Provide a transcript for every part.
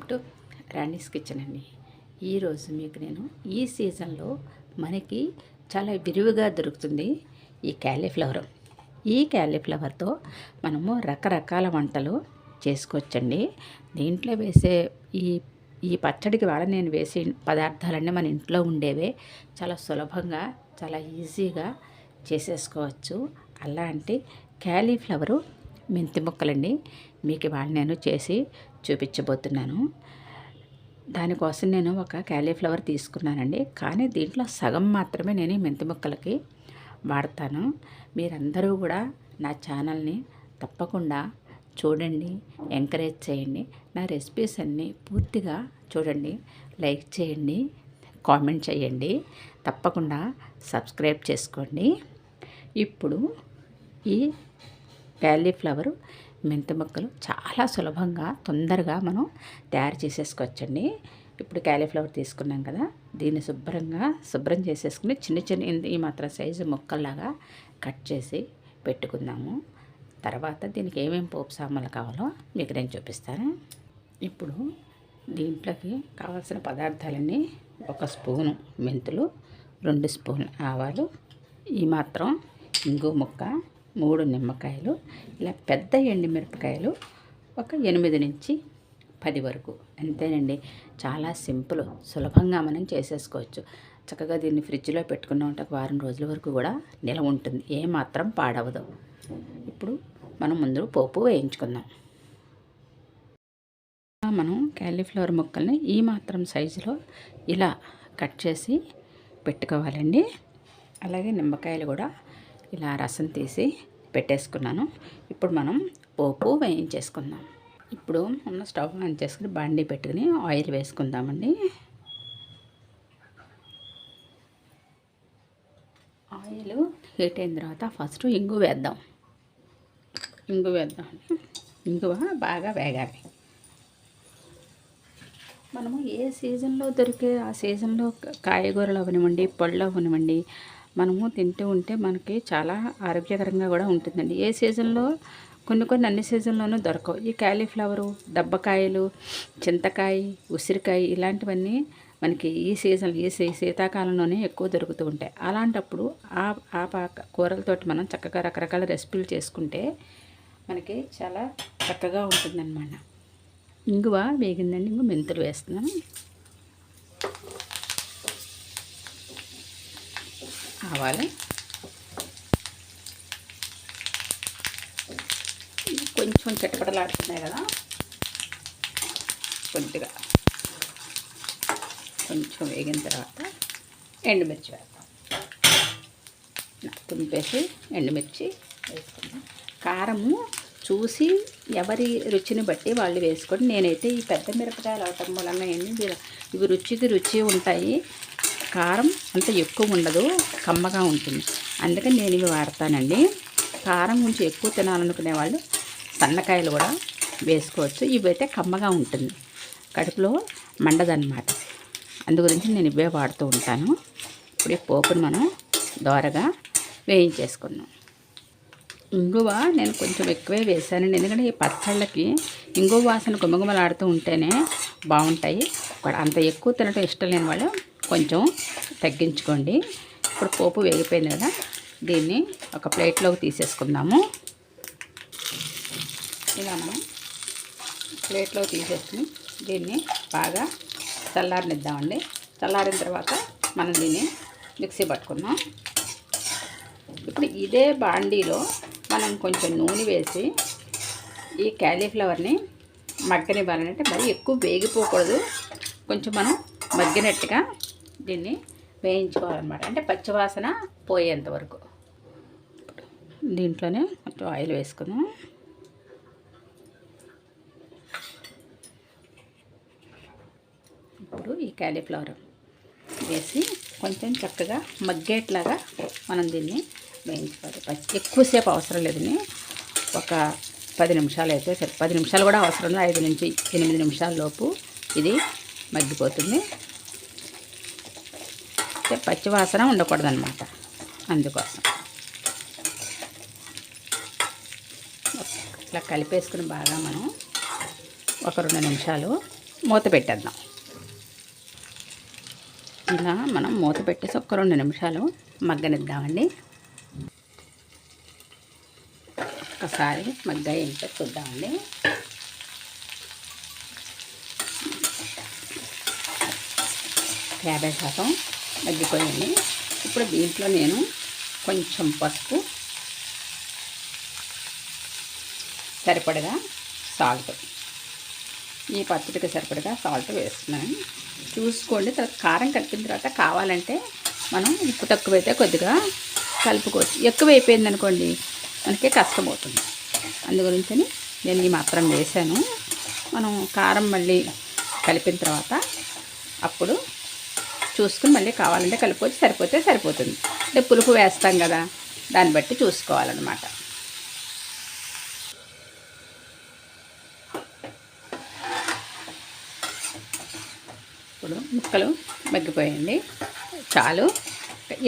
To Rani's kitchen అండి. ఈరోజు మీకు నేను ఈ సీజన్లో మనకి చాలా విరివిగా దొరుకుతుంది ఈ క్యాలీఫ్లవర్. ఈ క్యాలీఫ్లవర్తో మనము రకరకాల వంటలు చేసుకోవచ్చండి. దీంట్లో వేసే ఈ ఈ పచ్చడికి వాళ్ళ నేను వేసే పదార్థాలన్నీ మన ఇంట్లో ఉండేవే, చాలా సులభంగా చాలా ఈజీగా చేసేసుకోవచ్చు. అలాంటి క్యాలీఫ్లవరు మెంతి ముక్కలండి మీకు ఇవాళ నేను చేసి చూపించబోతున్నాను. దానికోసం నేను ఒక క్యాలీఫ్లవర్ తీసుకున్నానండి, కానీ దీంట్లో సగం మాత్రమే నేను మెంతి ముక్కలకి వాడతాను. మీరందరూ కూడా నా ఛానల్ని తప్పకుండా చూడండి, ఎంకరేజ్ చేయండి. నా రెసిపీస్ అన్నీ పూర్తిగా చూడండి, లైక్ చేయండి, కామెంట్ చేయండి, తప్పకుండా సబ్స్క్రైబ్ చేసుకోండి. ఇప్పుడు ఈ క్యాలీఫ్లవర్ మెంతి ముక్కలు చాలా సులభంగా తొందరగా మనం తయారు చేసేసుకోవచ్చండి. ఇప్పుడు క్యాలీఫ్లవర్ తీసుకున్నాం కదా, దీన్ని శుభ్రం చేసేసుకుని చిన్న చిన్న ఈ మాత్రం సైజు ముక్కల్లాగా కట్ చేసి పెట్టుకుందాము. తర్వాత దీనికి ఏమేమి పోపు సామాన్లు కావాలో మీకు నేను చూపిస్తాను. ఇప్పుడు దీంట్లోకి కావాల్సిన పదార్థాలన్నీ: 1 స్పూను మెంతులు, 2 స్పూన్లు ఆవాలు, ఈ మాత్రం ఇంగు ముక్క, 3 నిమ్మకాయలు, ఇలా పెద్ద ఎండుమిరపకాయలు ఒక 8 నుంచి 10 వరకు. అంతేనండి, చాలా సింపుల్, సులభంగా మనం చేసేసుకోవచ్చు. చక్కగా దీన్ని ఫ్రిడ్జ్లో పెట్టుకున్న ఉంటే 1 వారం రోజుల వరకు కూడా నిలవ ఉంటుంది, ఏమాత్రం పాడవదు. ఇప్పుడు మనం ముందు పోపు వేయించుకుందాం. మనం క్యాలీఫ్లవర్ ముక్కల్ని ఈ మాత్రం సైజులో ఇలా కట్ చేసి పెట్టుకోవాలండి. అలాగే నిమ్మకాయలు కూడా ఇలా రసం తీసి పెట్టేసుకున్నాను. ఇప్పుడు మనం పోపు వేయించేసుకుందాం. ఇప్పుడు ఉన్న స్టవ్ ఆన్ చేసుకుని బాండీ పెట్టుకుని ఆయిల్ వేసుకుందామండి. ఆయిల్ హీట్ అయిన తర్వాత ఫస్ట్ ఇంగు వేద్దాం. ఇంగువ బాగా వేగాలి. మనము ఏ సీజన్లో దొరికే ఆ సీజన్లో కాయగూరలు అవనివ్వండి, పళ్ళు అవనివ్వండి, మనము తింటూ ఉంటే మనకి చాలా ఆరోగ్యకరంగా కూడా ఉంటుందండి. ఏ సీజన్లో కొన్ని అన్ని సీజన్లోనూ దొరకవు. ఈ క్యాలీఫ్లవరు, దబ్బకాయలు, చింతకాయ, ఉసిరికాయ ఇలాంటివన్నీ మనకి ఈ సీజన్ శీతాకాలంలోనే ఎక్కువ దొరుకుతూ ఉంటాయి. అలాంటప్పుడు ఆ కూరలతోటి మనం చక్కగా రకరకాల రెసిపీలు చేసుకుంటే మనకి చాలా చక్కగా ఉంటుందన్నమాట. ఇంగువ వేగిందండి, ఇంకో మెంతులు వేస్తున్నాను. ఆవాలు కొంచెం చిటపటలాడుతున్నాయి కదా, కొద్దిగా కొంచెం వేగిన తర్వాత ఎండుమిర్చి వేస్తాం. తుంపేసి ఎండుమిర్చి వేసుకుందాం. కారము చూసి ఎవరి రుచిని బట్టి వాళ్ళు వేసుకోండి. నేనైతే ఈ పెద్ద మిరపకాయలు అవటం వలన ఇవి రుచికి రుచి ఉంటాయి, కారం అంత ఎక్కువ ఉండదు, కమ్మగా ఉంటుంది. అందుకని నేను ఇవి వాడతానండి. కారం కొంచెం ఎక్కువ తినాలనుకునే వాళ్ళు సన్నకాయలు కూడా వేసుకోవచ్చు. ఇవైతే కమ్మగా ఉంటుంది, కడుపులో మండదన్నమాట. అందుగురించి నేను ఇవే వాడుతూ ఉంటాను. ఇప్పుడు ఈ పోపుని మనం దోరగా వేయించేసుకున్నాం. ఇంగువ నేను కొంచెం ఎక్కువే వేసానండి, ఎందుకంటే ఈ పచ్చళ్ళకి ఇంగువ వాసన గుమగుమలాడుతూ ఉంటేనే బాగుంటాయి. అంత ఎక్కువ తినటం ఇష్టం లేని వాళ్ళు కొంచెం తగ్గించుకోండి. ఇప్పుడు పోపు వేగిపోయింది కదా, దీన్ని ఒక ప్లేట్లోకి తీసేసుకుందాము. ఇలా మనం ప్లేట్లోకి తీసేసుకుని దీన్ని బాగా చల్లారనిద్దామండి. చల్లారిన తర్వాత మనం దీన్ని మిక్సీ పట్టుకుందాం. ఇప్పుడు ఇదే బాండీలో మనం కొంచెం నూనె వేసి ఈ క్యాలీఫ్లవర్ని మగ్గనివ్వాలంటే మరీ ఎక్కువ వేగిపోకూడదు, కొంచెం మనం మగ్గినట్టుగా దీన్ని వేయించుకోవాలన్నమాట. అంటే పచ్చివాసన పోయేంత వరకు. దీంట్లోనే కొంచెం ఆయిల్ వేసుకుందాం. ఇప్పుడు ఈ క్యాలీఫ్లవర్ వేసి కొంచెం చక్కగా మగ్గేట్లాగా మనం దీన్ని వేయించుకోవాలి. ఎక్కువసేపు అవసరం లేదని, ఒక 10 నిమిషాలు అయితే సరే. 10 నిమిషాలు కూడా అవసరం లేదు, 5 నుంచి 8 నిమిషాల లోపు ఇది మగ్గిపోతుంది. పచ్చివాసన ఉండకూడదన్నమాట, అందుకోసం ఇట్లా కలిపేసుకుని బాగా మనం ఒక 2 నిమిషాలు మూత పెట్టేద్దాం. ఇలా మనం మూత పెట్టేసి ఒక 2 నిమిషాలు మగ్గనిద్దామండి. ఒకసారి మగ్గాయి ఏంటో చూద్దామండి. యాభై శాతం మగ్గిపోయింది. ఇప్పుడు దీంట్లో నేను కొంచెం పసుపు, సరిపడగా సాల్ట్, ఈ పచ్చడికి సరిపడగా సాల్ట్ వేస్తున్నాను. చూసుకోండి. తర్వాత కారం కలిపిన తర్వాత కావాలంటే మనం ఉప్పు తక్కువైతే కొద్దిగా కలుపుకోవచ్చు. ఎక్కువ అయిపోయింది అనుకోండి మనకి కష్టమవుతుంది. అందుగురించని నేను ఈ మాత్రం వేసాను. మనం కారం మళ్ళీ కలిపిన తర్వాత అప్పుడు చూసుకుని మళ్ళీ కావాలంటే కలుపుకోవచ్చు, సరిపోతే సరిపోతుంది. అంటే పులుపు వేస్తాం కదా, దాన్ని బట్టి చూసుకోవాలన్నమాట. ఇప్పుడు ముక్కలు మగ్గిపోయండి, చాలు.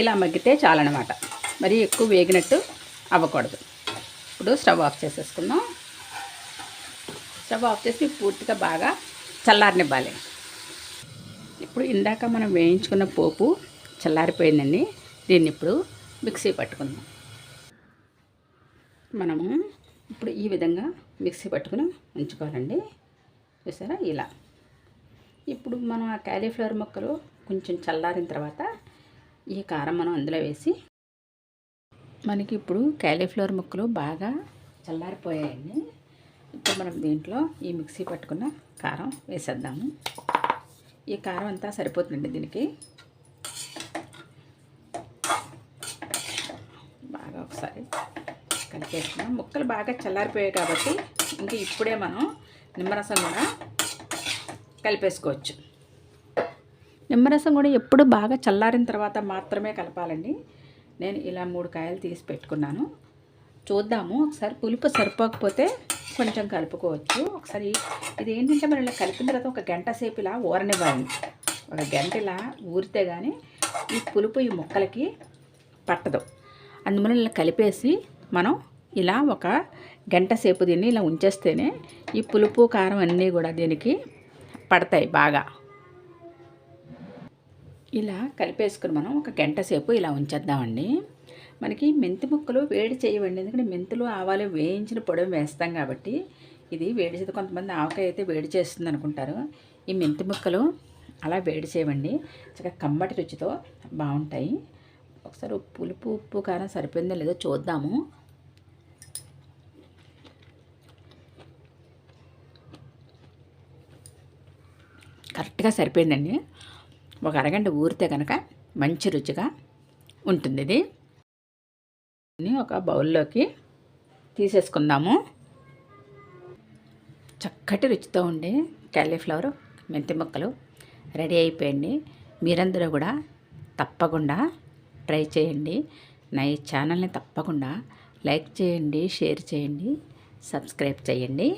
ఇలా మగ్గితే చాలన్నమాట, మరి ఎక్కువ వేగినట్టు అవ్వకూడదు. ఇప్పుడు స్టవ్ ఆఫ్ చేసేసుకుందాం. స్టవ్ ఆఫ్ చేసి పూర్తిగా బాగా చల్లారనివ్వాలి. ఇప్పుడు ఇందాక మనం వేయించుకున్న పోపు చల్లారిపోయిందండి. దీన్ని ఇప్పుడు మిక్సీ పట్టుకుందాం. మనము ఇప్పుడు ఈ విధంగా మిక్సీ పట్టుకుని ఉంచుకోవాలండి. చూసారా ఇలా. ఇప్పుడు మనం ఆ కాలీఫ్లవర్ ముక్కలు కొంచెం చల్లారిన తర్వాత ఈ కారం మనం అందులో వేసి, మనకి ఇప్పుడు కాలీఫ్లవర్ ముక్కలు బాగా చల్లారిపోయాయండి. ఇప్పుడు మనం దీంట్లో ఈ మిక్సీ పట్టుకున్న కారం వేసేద్దాము. ఈ కారం అంతా సరిపోతుందండి దీనికి. బాగా ఒకసారి కలిపేసుకున్నాం. ముక్కలు బాగా చల్లారిపోయాయి కాబట్టి ఇంక ఇప్పుడే మనం నిమ్మరసం కూడా కలిపేసుకోవచ్చు. నిమ్మరసం కూడా ఎప్పుడు బాగా చల్లారిన తర్వాత మాత్రమే కలపాలండి. నేను ఇలా 3 కాయలు తీసి పెట్టుకున్నాను. చూద్దాము ఒకసారి. పులుపు సరిపోకపోతే కొంచెం కలుపుకోవచ్చు. ఒకసారి ఇది ఏంటంటే మనం ఇలా కలిపిన తర్వాత 1 గంట సేపు ఇలా ఊరనివ్వాలి. 1 గంట ఇలా ఊరితే కానీ ఈ పులుపు ఈ ముక్కలకి పట్టదు. అందువల్ల ఇలా కలిపేసి మనం ఇలా 1 గంట సేపు దీన్ని ఇలా ఉంచేస్తేనే ఈ పులుపు కారం అన్నీ కూడా దీనికి పడతాయి బాగా. ఇలా కలిపేసుకుని మనం 1 గంట సేపు ఇలా ఉంచేద్దామండి. మనకి మెంతి ముక్కలు వేడి చేయవండి, ఎందుకంటే మెంతులు ఆవాలు వేయించిన పొడి వేస్తాం కాబట్టి ఇది వేడి చేస్తే కొంతమంది ఆవకాయ అయితే వేడి చేస్తుంది అనుకుంటారు. ఈ మెంతి ముక్కలు అలా వేడి చేయవండి, చక్కగా కమ్మటి రుచితో బాగుంటాయి. ఒకసారి పులుపు ఉప్పు కారం సరిపోయిందో లేదో చూద్దాము. కరెక్ట్గా సరిపోయిందండి. 1 అరగంట ఊరితే కనుక మంచి రుచిగా ఉంటుంది. ఇది ఒక బౌల్లోకి తీసేసుకుందాము. చక్కటి రుచితో ఉండే కాలీఫ్లవర్ మెంతి ముక్కలు రెడీ అయిపోయింది. మీరందరూ కూడా తప్పకుండా ట్రై చేయండి. నా ఈ ఛానల్ని తప్పకుండా లైక్ చేయండి, షేర్ చేయండి, సబ్స్క్రైబ్ చేయండి.